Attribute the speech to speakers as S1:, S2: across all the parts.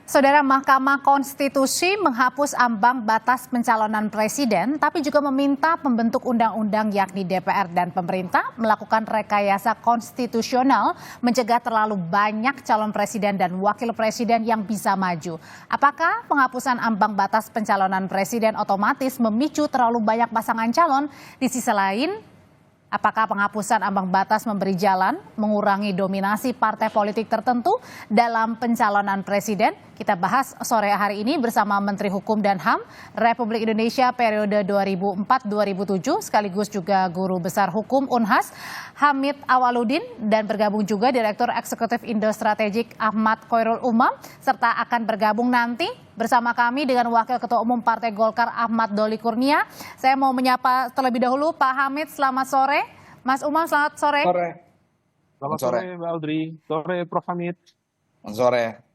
S1: Saudara, Mahkamah Konstitusi menghapus ambang batas pencalonan presiden, tapi juga meminta pembentuk undang-undang yakni DPR dan pemerintah melakukan rekayasa konstitusional mencegah terlalu banyak calon presiden dan wakil presiden yang bisa maju. Apakah penghapusan ambang batas pencalonan presiden otomatis memicu terlalu banyak pasangan calon? Di sisi lain, apakah penghapusan ambang batas memberi jalan mengurangi dominasi partai politik tertentu dalam pencalonan presiden? Kita bahas sore hari ini bersama Menteri Hukum dan HAM Republik Indonesia periode 2004-2007 sekaligus juga Guru Besar Hukum Unhas Hamid Awaludin dan bergabung juga Direktur Eksekutif Indo Strategik Ahmad Khoirul Umam serta akan bergabung nanti bersama kami dengan Wakil Ketua Umum Partai Golkar Ahmad Doli Kurnia. Saya mau menyapa terlebih dahulu Pak Hamid, selamat sore. Mas Umam, selamat sore.
S2: Selamat sore Mbak Audrey. Sore Prof Hamid.
S3: Selamat sore.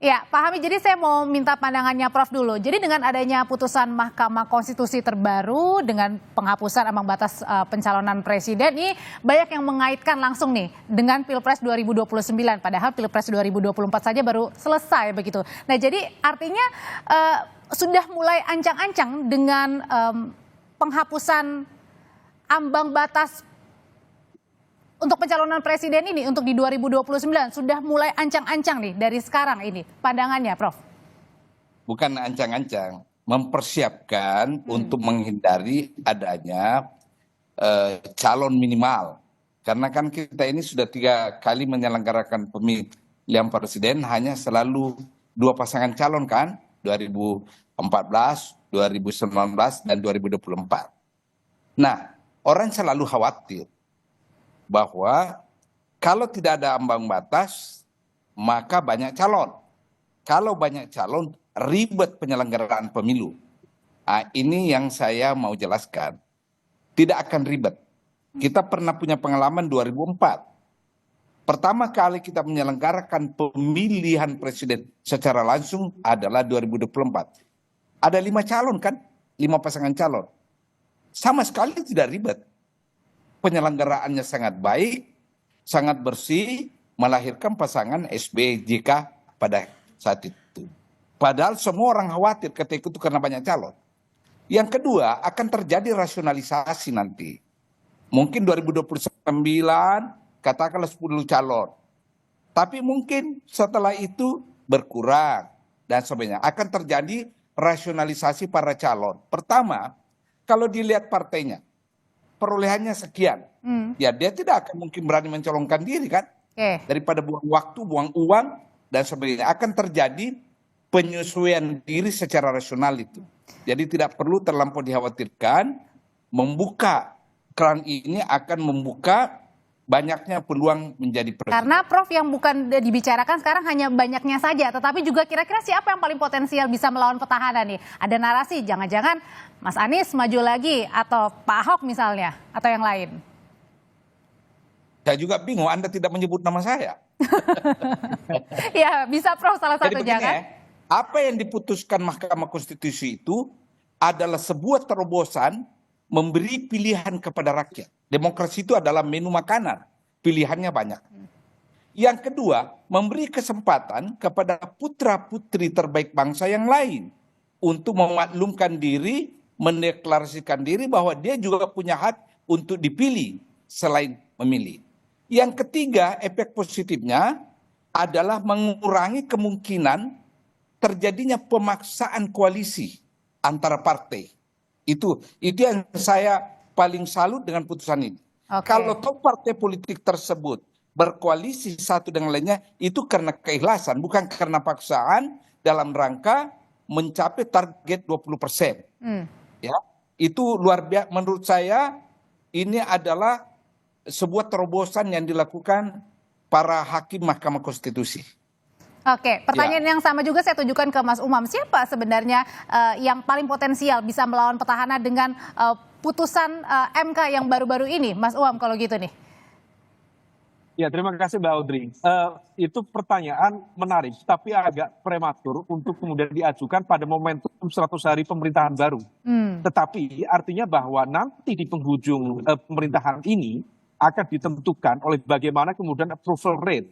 S1: Ya, Pak Hamid, jadi saya mau minta pandangannya Prof dulu. Jadi dengan adanya putusan Mahkamah Konstitusi terbaru dengan penghapusan ambang batas pencalonan presiden, ini banyak yang mengaitkan langsung nih dengan Pilpres 2029. Padahal Pilpres 2024 saja baru selesai begitu. Nah, jadi artinya sudah mulai ancang-ancang dengan penghapusan ambang batas untuk pencalonan presiden ini untuk di 2029 sudah mulai ancang-ancang nih dari sekarang ini pandangannya Prof.
S3: Bukan ancang-ancang, mempersiapkan untuk menghindari adanya calon minimal. Karena kan kita ini sudah 3 kali menyelenggarakan pemilihan presiden hanya selalu 2 pasangan calon kan, 2014, 2019 dan 2024. Nah, orang selalu khawatir bahwa kalau tidak ada ambang batas, maka banyak calon. Kalau banyak calon, ribet penyelenggaraan pemilu. Nah, ini yang saya mau jelaskan. Tidak akan ribet. Kita pernah punya pengalaman 2004. Pertama kali kita menyelenggarakan pemilihan presiden secara langsung adalah 2024. Ada 5 calon kan? 5 pasangan calon. Sama sekali tidak ribet. Penyelenggaraannya sangat baik, sangat bersih, melahirkan pasangan SBY JK pada saat itu. Padahal semua orang khawatir ketika itu karena banyak calon. Yang kedua, akan terjadi rasionalisasi nanti. Mungkin 2029 katakanlah 10 calon. Tapi mungkin setelah itu berkurang dan sebagainya. Akan terjadi rasionalisasi para calon. Pertama, kalau dilihat partainya, perolehannya sekian, ya dia tidak akan mungkin berani mencalonkan diri kan, daripada buang waktu, buang uang dan sebagainya. Akan terjadi penyesuaian diri secara rasional itu. Jadi tidak perlu terlampau dikhawatirkan. Membuka keran ini akan membuka banyaknya peluang menjadi presiden.
S1: Karena Prof yang bukan dibicarakan sekarang hanya banyaknya saja, tetapi juga kira-kira siapa yang paling potensial bisa melawan petahana nih? Ada narasi, jangan-jangan Mas Anies maju lagi atau Pak Ahok misalnya, atau yang lain?
S3: Saya juga bingung, Anda tidak menyebut nama saya.
S1: Ya, bisa Prof salah satu jangan.
S3: Apa yang diputuskan Mahkamah Konstitusi itu adalah sebuah terobosan memberi pilihan kepada rakyat. Demokrasi itu adalah menu makanan, pilihannya banyak. Yang kedua, memberi kesempatan kepada putra-putri terbaik bangsa yang lain untuk memaklumkan diri, mendeklarasikan diri bahwa dia juga punya hak untuk dipilih selain memilih. Yang ketiga, efek positifnya adalah mengurangi kemungkinan terjadinya pemaksaan koalisi antara partai. Itu yang saya paling salut dengan putusan ini. Kalau toh partai politik tersebut berkoalisi satu dengan lainnya, itu karena keikhlasan, bukan karena paksaan dalam rangka mencapai target 20%. Ya, itu luar biasa. Menurut saya ini adalah sebuah terobosan yang dilakukan para hakim Mahkamah Konstitusi.
S1: Oke, pertanyaan yang sama juga saya tujukan ke Mas Umam. Siapa sebenarnya yang paling potensial bisa melawan petahana dengan putusan MK yang baru-baru ini, Mas Umam, kalau gitu nih?
S2: Ya, terima kasih Mbak Audrey. Itu pertanyaan menarik, tapi agak prematur untuk kemudian diajukan pada momentum 100 hari pemerintahan baru. Tetapi artinya bahwa nanti di penghujung pemerintahan ini akan ditentukan oleh bagaimana kemudian approval rate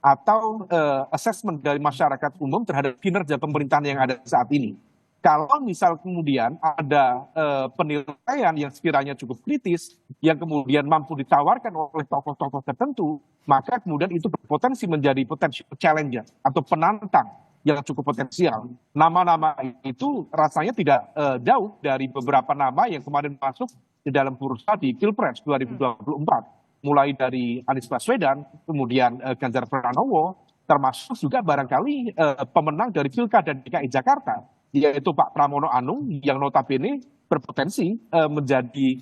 S2: atau assessment dari masyarakat umum terhadap kinerja pemerintahan yang ada saat ini. Kalau misal kemudian ada penilaian yang sekiranya cukup kritis, yang kemudian mampu ditawarkan oleh tokoh-tokoh tertentu, maka kemudian itu berpotensi menjadi potential challenger atau penantang yang cukup potensial. Nama-nama itu rasanya tidak jauh dari beberapa nama yang kemarin masuk di dalam bursa di Pilpres 2024. Mulai dari Anies Baswedan, kemudian Ganjar Pranowo, termasuk juga barangkali pemenang dari Pilkada DKI Jakarta, yaitu Pak Pramono Anung yang notabene berpotensi menjadi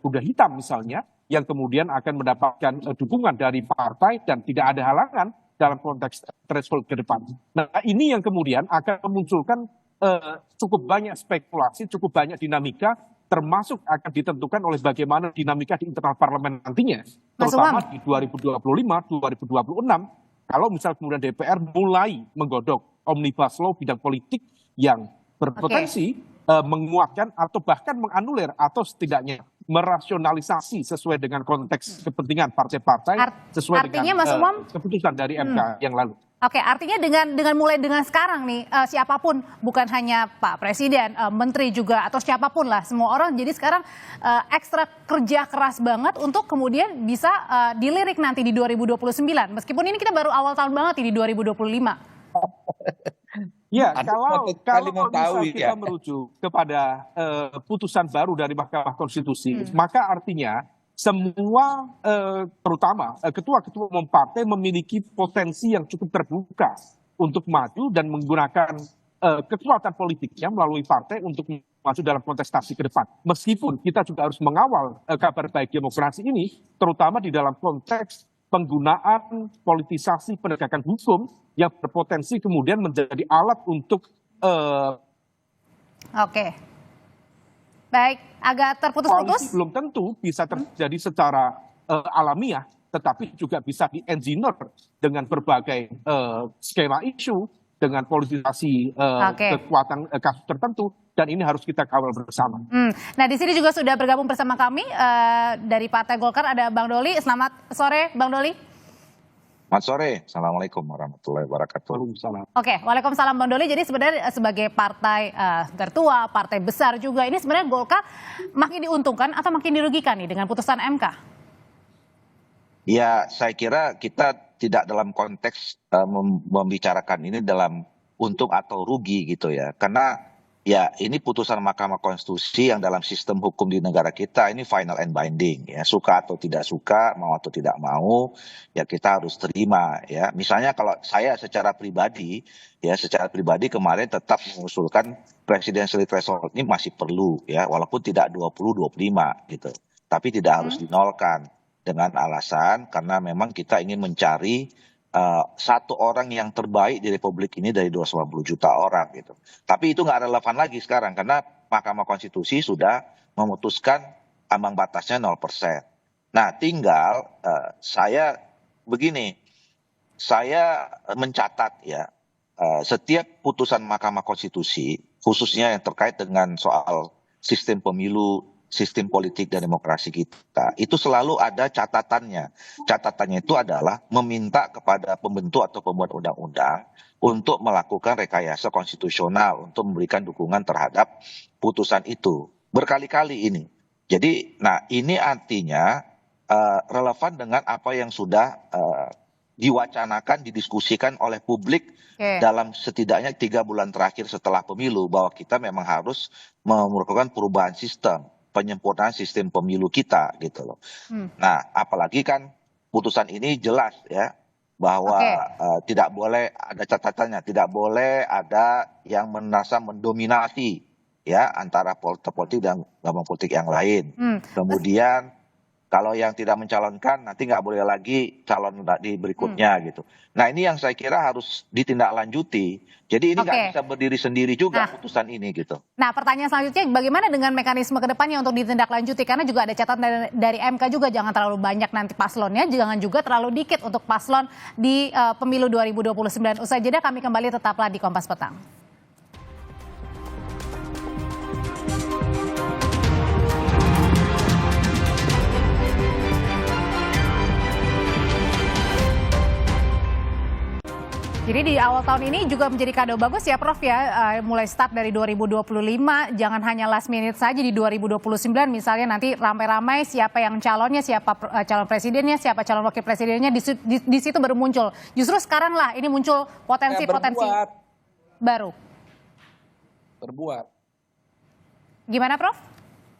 S2: kuda hitam misalnya, yang kemudian akan mendapatkan dukungan dari partai dan tidak ada halangan dalam konteks threshold ke depan. Nah, ini yang kemudian akan memunculkan cukup banyak spekulasi, cukup banyak dinamika, termasuk akan ditentukan oleh bagaimana dinamika di internal parlemen nantinya, terutama di 2025, 2026, kalau misal kemudian DPR mulai menggodok omnibus law bidang politik yang berpotensi menguatkan atau bahkan menganulir atau setidaknya merasionalisasi sesuai dengan konteks kepentingan partai-partai sesuai dengan keputusan dari MK yang lalu.
S1: Oke, artinya dengan mulai dengan sekarang nih, siapapun, bukan hanya Pak Presiden, Menteri juga, atau siapapun lah, semua orang jadi sekarang ekstra kerja keras banget untuk kemudian bisa dilirik nanti di 2029. Meskipun ini kita baru awal tahun banget di 2025.
S2: Ya, kalau misal kita merujuk kepada putusan baru dari Mahkamah Konstitusi, maka artinya semua terutama ketua-ketua umum partai memiliki potensi yang cukup terbuka untuk maju dan menggunakan kekuatan politiknya melalui partai untuk maju dalam kontestasi ke depan. Meskipun kita juga harus mengawal kabar baik demokrasi ini, terutama di dalam konteks penggunaan politisasi penegakan hukum yang berpotensi kemudian menjadi alat untuk
S1: baik, agak terputus-putus.
S2: Belum tentu bisa terjadi secara alamiah, tetapi juga bisa di-engineer dengan berbagai skema isu, dengan politisasi kekuatan kasus tertentu, dan ini harus kita kawal bersama.
S1: Nah, di sini juga sudah bergabung bersama kami dari Partai Golkar ada Bang Doli. Selamat sore, Bang Doli.
S4: Selamat sore, Assalamualaikum warahmatullahi wabarakatuh.
S1: Waalaikumsalam Bang Doli. Jadi sebenarnya sebagai partai tertua, partai besar juga, ini sebenarnya Golkar makin diuntungkan atau makin dirugikan nih dengan putusan MK?
S4: Ya, saya kira kita tidak dalam konteks membicarakan ini dalam untung atau rugi gitu ya. Karena ya ini putusan Mahkamah Konstitusi yang dalam sistem hukum di negara kita ini final and binding ya, suka atau tidak suka, mau atau tidak mau ya kita harus terima ya. Misalnya kalau saya secara pribadi kemarin tetap mengusulkan presidensial threshold ini masih perlu ya, walaupun tidak 20-25 gitu, tapi tidak harus dinolkan dengan alasan karena memang kita ingin mencari satu orang yang terbaik di Republik ini dari 250 juta orang gitu. Tapi itu nggak relevan lagi sekarang karena Mahkamah Konstitusi sudah memutuskan ambang batasnya 0%. Nah, tinggal saya mencatat ya, setiap putusan Mahkamah Konstitusi khususnya yang terkait dengan soal sistem pemilu, sistem politik dan demokrasi kita, itu selalu ada catatannya. Catatannya itu adalah meminta kepada pembentuk atau pembuat undang-undang untuk melakukan rekayasa konstitusional untuk memberikan dukungan terhadap putusan itu. Berkali-kali ini. Jadi, nah ini artinya relevan dengan apa yang sudah diwacanakan, didiskusikan oleh publik dalam setidaknya 3 bulan terakhir setelah pemilu, bahwa kita memang harus melakukan perubahan sistem, penyempurnaan sistem pemilu kita gitu loh. Nah, apalagi kan putusan ini jelas ya bahwa tidak boleh ada catatannya, tidak boleh ada yang merasa mendominasi ya antara politik dan gabungan politik yang lain. Kemudian kalau yang tidak mencalonkan nanti nggak boleh lagi calon di berikutnya gitu. Nah, ini yang saya kira harus ditindaklanjuti. Jadi ini nggak bisa berdiri sendiri juga putusan ini gitu.
S1: Nah, pertanyaan selanjutnya bagaimana dengan mekanisme ke depannya untuk ditindaklanjuti? Karena juga ada catatan dari MK juga, jangan terlalu banyak nanti paslonnya, jangan juga terlalu dikit untuk paslon di pemilu 2029. Usai jeda kami kembali, tetaplah di Kompas Petang. Jadi di awal tahun ini juga menjadi kado bagus ya Prof ya, mulai start dari 2025, jangan hanya last minute saja di 2029 misalnya nanti ramai-ramai siapa yang calonnya, siapa calon presidennya, siapa calon wakil presidennya, di situ baru muncul. Justru sekarang lah ini muncul potensi-potensi baru.
S3: Berbuat.
S1: Gimana Prof?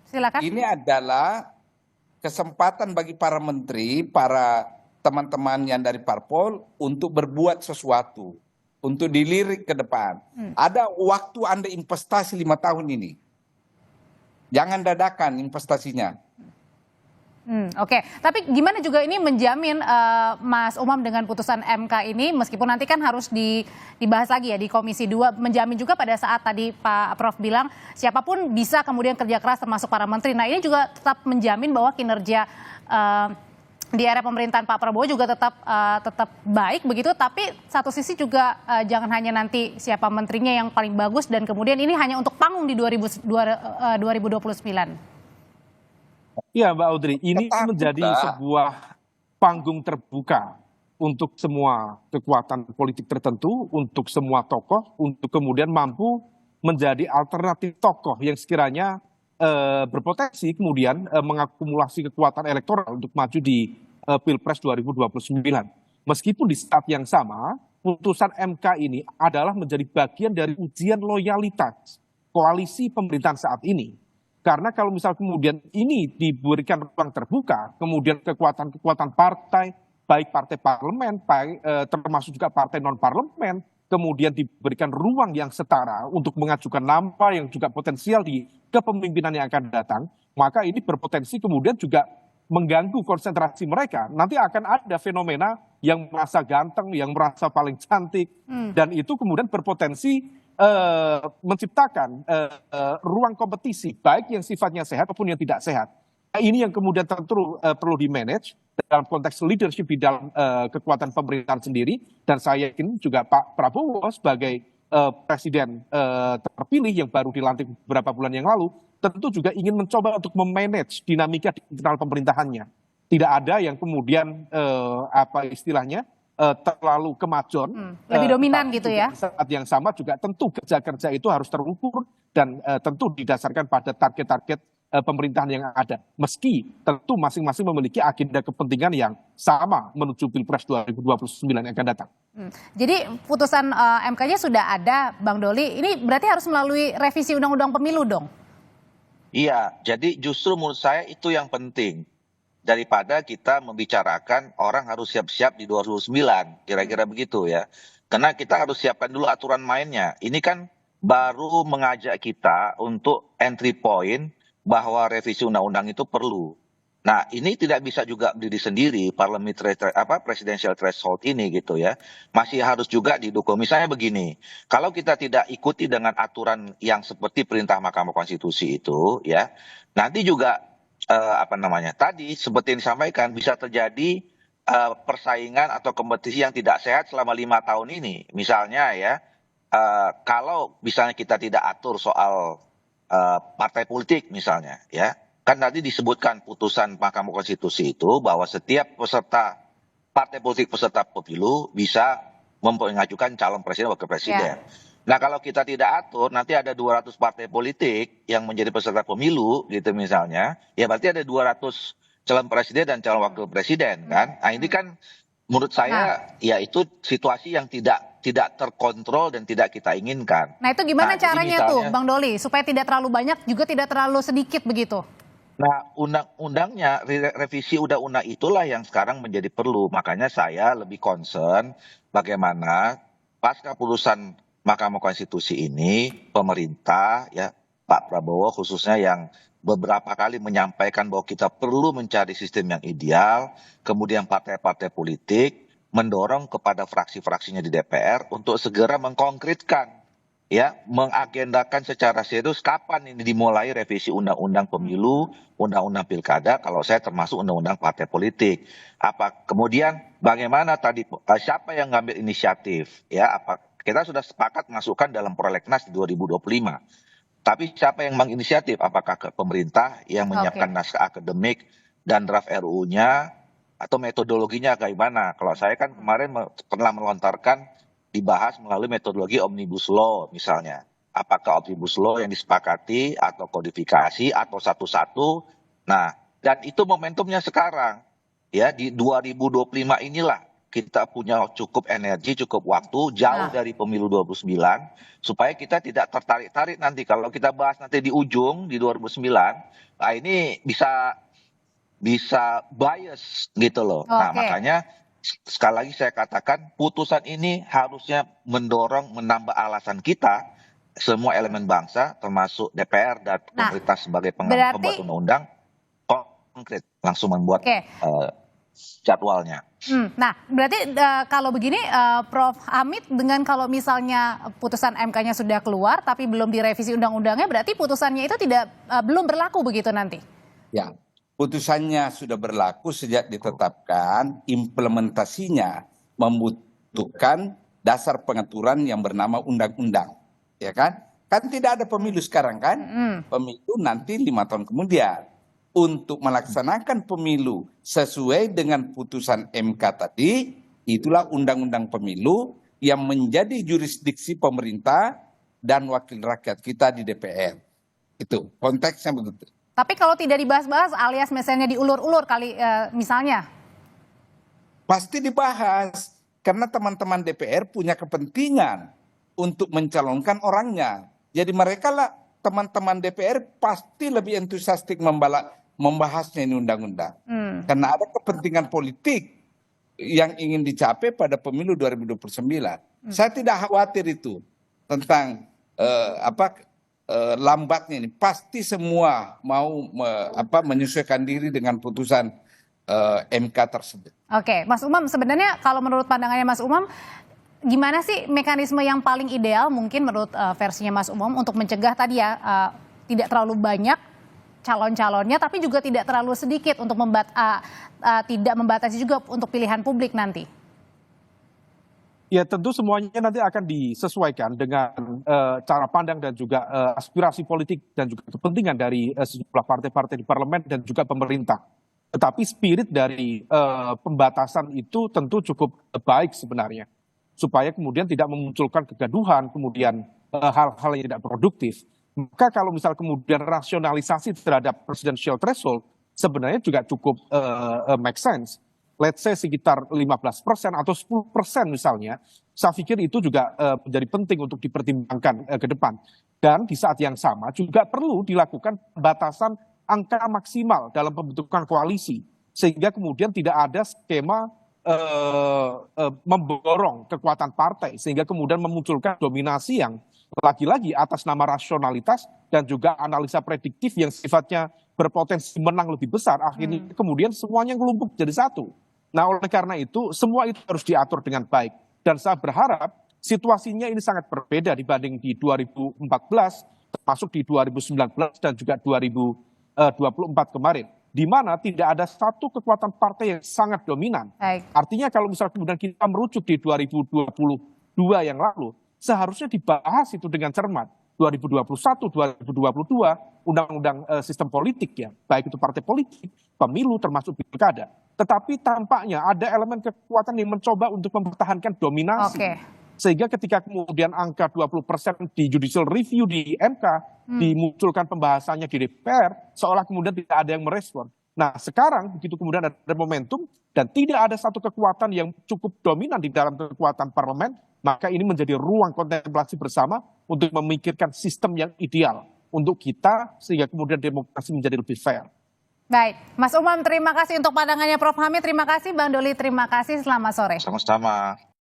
S1: Silakan.
S3: Ini adalah kesempatan bagi para menteri, para teman-teman yang dari parpol untuk berbuat sesuatu, untuk dilirik ke depan. Ada waktu Anda investasi 5 tahun ini. Jangan dadakan investasinya.
S1: Oke. Tapi gimana juga ini menjamin Mas Umam dengan putusan MK ini, meskipun nanti kan harus dibahas lagi ya di Komisi 2, menjamin juga pada saat tadi Pak Prof bilang siapapun bisa kemudian kerja keras termasuk para menteri. Nah ini juga tetap menjamin bahwa kinerja di era pemerintahan Pak Prabowo juga tetap baik begitu, tapi satu sisi juga jangan hanya nanti siapa menterinya yang paling bagus dan kemudian ini hanya untuk panggung di 2029.
S2: Iya Mbak Audrey, ini menjadi sebuah panggung terbuka untuk semua kekuatan politik tertentu, untuk semua tokoh, untuk kemudian mampu menjadi alternatif tokoh yang sekiranya berpotensi kemudian mengakumulasi kekuatan elektoral untuk maju di Pilpres 2029. Meskipun di saat yang sama, putusan MK ini adalah menjadi bagian dari ujian loyalitas koalisi pemerintahan saat ini. Karena kalau misal kemudian ini diberikan ruang terbuka, kemudian kekuatan-kekuatan partai, baik partai parlemen, baik, termasuk juga partai non-parlemen, kemudian diberikan ruang yang setara untuk mengajukan nama yang juga potensial di kepemimpinan yang akan datang, maka ini berpotensi kemudian juga mengganggu konsentrasi mereka. Nanti akan ada fenomena yang merasa ganteng, yang merasa paling cantik, dan itu kemudian berpotensi menciptakan ruang kompetisi, baik yang sifatnya sehat maupun yang tidak sehat. Nah, ini yang kemudian tentu perlu di-manage dalam konteks leadership di dalam kekuatan pemerintahan sendiri, dan saya yakin juga Pak Prabowo sebagai presiden terpilih yang baru dilantik beberapa bulan yang lalu, tentu juga ingin mencoba untuk memanage dinamika di internal pemerintahannya. Tidak ada yang kemudian apa istilahnya terlalu kemajon,
S1: lebih dominan gitu ya.
S2: Saat yang sama juga tentu kerja-kerja itu harus terukur dan tentu didasarkan pada target-target pemerintahan yang ada. Meski tentu masing-masing memiliki agenda kepentingan yang sama menuju Pilpres 2029 yang akan datang.
S1: Jadi putusan MK-nya sudah ada, Bang Doli. Ini berarti harus melalui revisi Undang-Undang Pemilu dong?
S4: Iya, jadi justru menurut saya itu yang penting. Daripada kita membicarakan orang harus siap-siap di 2009, kira-kira begitu ya. Karena kita harus siapkan dulu aturan mainnya. Ini kan baru mengajak kita untuk entry point bahwa revisi undang-undang itu perlu. Nah, ini tidak bisa juga berdiri sendiri presidential threshold ini gitu ya. Masih harus juga didukung. Misalnya begini, kalau kita tidak ikuti dengan aturan yang seperti perintah Mahkamah Konstitusi itu ya, nanti juga tadi seperti yang disampaikan bisa terjadi persaingan atau kompetisi yang tidak sehat selama 5 tahun ini. Misalnya ya, kalau misalnya kita tidak atur soal partai politik misalnya ya, kan tadi disebutkan putusan Mahkamah Konstitusi itu bahwa setiap peserta partai politik peserta pemilu bisa mengajukan calon presiden wakil presiden. Nah kalau kita tidak atur nanti ada 200 partai politik yang menjadi peserta pemilu gitu misalnya, ya berarti ada 200 calon presiden dan calon wakil presiden kan. Nah ini kan menurut saya ya itu situasi yang tidak terkontrol dan tidak kita inginkan.
S1: Nah itu gimana caranya misalnya, tuh Bang Doli supaya tidak terlalu banyak juga tidak terlalu sedikit begitu?
S4: Nah undang-undangnya, revisi undang-undang itulah yang sekarang menjadi perlu. Makanya saya lebih concern bagaimana pasca putusan Mahkamah Konstitusi ini pemerintah ya Pak Prabowo khususnya yang beberapa kali menyampaikan bahwa kita perlu mencari sistem yang ideal, kemudian partai-partai politik mendorong kepada fraksi-fraksinya di DPR untuk segera mengkonkretkan ya, mengagendakan secara serius kapan ini dimulai revisi undang-undang pemilu, undang-undang pilkada, kalau saya termasuk undang-undang partai politik. Kemudian bagaimana tadi siapa yang ngambil inisiatif ya, kita sudah sepakat masukkan dalam prolegnas di 2025. Tapi siapa yang menginisiatif? Apakah ke pemerintah yang menyiapkan naskah akademik dan draft RUU-nya atau metodologinya bagaimana? Kalau saya kan kemarin pernah melontarkan dibahas melalui metodologi omnibus law misalnya. Apakah omnibus law yang disepakati atau kodifikasi atau satu-satu. Nah, dan itu momentumnya sekarang. Ya, di 2025 inilah kita punya cukup energi, cukup waktu, jauh dari pemilu 29, supaya kita tidak tertarik-tarik nanti. Kalau kita bahas nanti di ujung, di 2009, nah ini bisa bias gitu loh. Nah, makanya sekali lagi saya katakan putusan ini harusnya mendorong, menambah alasan kita, semua elemen bangsa, termasuk DPR dan pemerintah sebagai pembuat undang-undang, konkret, langsung membuat jadwalnya.
S1: Nah, berarti kalau begini, Prof. Hamid, dengan kalau misalnya putusan MK-nya sudah keluar, tapi belum direvisi undang-undangnya, berarti putusannya itu belum berlaku begitu nanti?
S3: Ya, putusannya sudah berlaku sejak ditetapkan, implementasinya membutuhkan dasar pengaturan yang bernama undang-undang, ya kan? Kan tidak ada pemilu sekarang kan? Pemilu nanti 5 tahun kemudian. Untuk melaksanakan pemilu sesuai dengan putusan MK tadi, itulah undang-undang pemilu yang menjadi jurisdiksi pemerintah dan wakil rakyat kita di DPR. Itu konteksnya begitu.
S1: Tapi kalau tidak dibahas-bahas alias misalnya diulur-ulur kali misalnya?
S3: Pasti dibahas, karena teman-teman DPR punya kepentingan untuk mencalonkan orangnya. Jadi mereka lah, teman-teman DPR pasti lebih entusiastik membahasnya ini undang-undang. Karena ada kepentingan politik yang ingin dicapai pada pemilu 2029. Saya tidak khawatir itu tentang lambatnya ini. Pasti semua mau menyesuaikan diri dengan putusan MK tersebut. Oke,
S1: Mas Umam, sebenarnya kalau menurut pandangannya Mas Umam, gimana sih mekanisme yang paling ideal mungkin menurut versinya Mas Umam untuk mencegah tadi ya tidak terlalu banyak calon-calonnya, tapi juga tidak terlalu sedikit untuk tidak membatasi juga untuk pilihan publik nanti?
S2: Ya tentu semuanya nanti akan disesuaikan dengan cara pandang dan juga aspirasi politik dan juga kepentingan dari sejumlah partai-partai di parlemen dan juga pemerintah. Tetapi spirit dari pembatasan itu tentu cukup baik sebenarnya, supaya kemudian tidak memunculkan kegaduhan, kemudian hal-hal yang tidak produktif. Maka kalau misal kemudian rasionalisasi terhadap presidential threshold sebenarnya juga cukup make sense. Let's say sekitar 15% atau 10% misalnya, saya pikir itu juga menjadi penting untuk dipertimbangkan ke depan. Dan di saat yang sama juga perlu dilakukan batasan angka maksimal dalam pembentukan koalisi, sehingga kemudian tidak ada skema memborong kekuatan partai, sehingga kemudian memunculkan dominasi yang lagi-lagi atas nama rasionalitas dan juga analisa prediktif yang sifatnya berpotensi menang lebih besar, akhirnya kemudian semuanya ngelumpuk jadi satu. Nah, oleh karena itu semua itu harus diatur dengan baik, dan saya berharap situasinya ini sangat berbeda dibanding di 2014, termasuk di 2019 dan juga 2024 kemarin, di mana tidak ada satu kekuatan partai yang sangat dominan. Artinya kalau misalnya kemudian kita merujuk di 2022 yang lalu, seharusnya dibahas itu dengan cermat. 2021, 2022, undang-undang sistem politik ya, baik itu partai politik, pemilu termasuk pilkada. Tetapi tampaknya ada elemen kekuatan yang mencoba untuk mempertahankan dominasi. Sehingga ketika kemudian angka 20% di judicial review di MK, dimunculkan pembahasannya di DPR, seolah kemudian tidak ada yang merespon. Nah sekarang begitu kemudian ada momentum dan tidak ada satu kekuatan yang cukup dominan di dalam kekuatan parlemen, maka ini menjadi ruang kontemplasi bersama untuk memikirkan sistem yang ideal untuk kita sehingga kemudian demokrasi menjadi lebih fair.
S1: Baik, Mas Umam terima kasih untuk pandangannya Prof. Hamid, terima kasih Bang Doli, terima kasih, selamat sore.
S4: Sama-sama.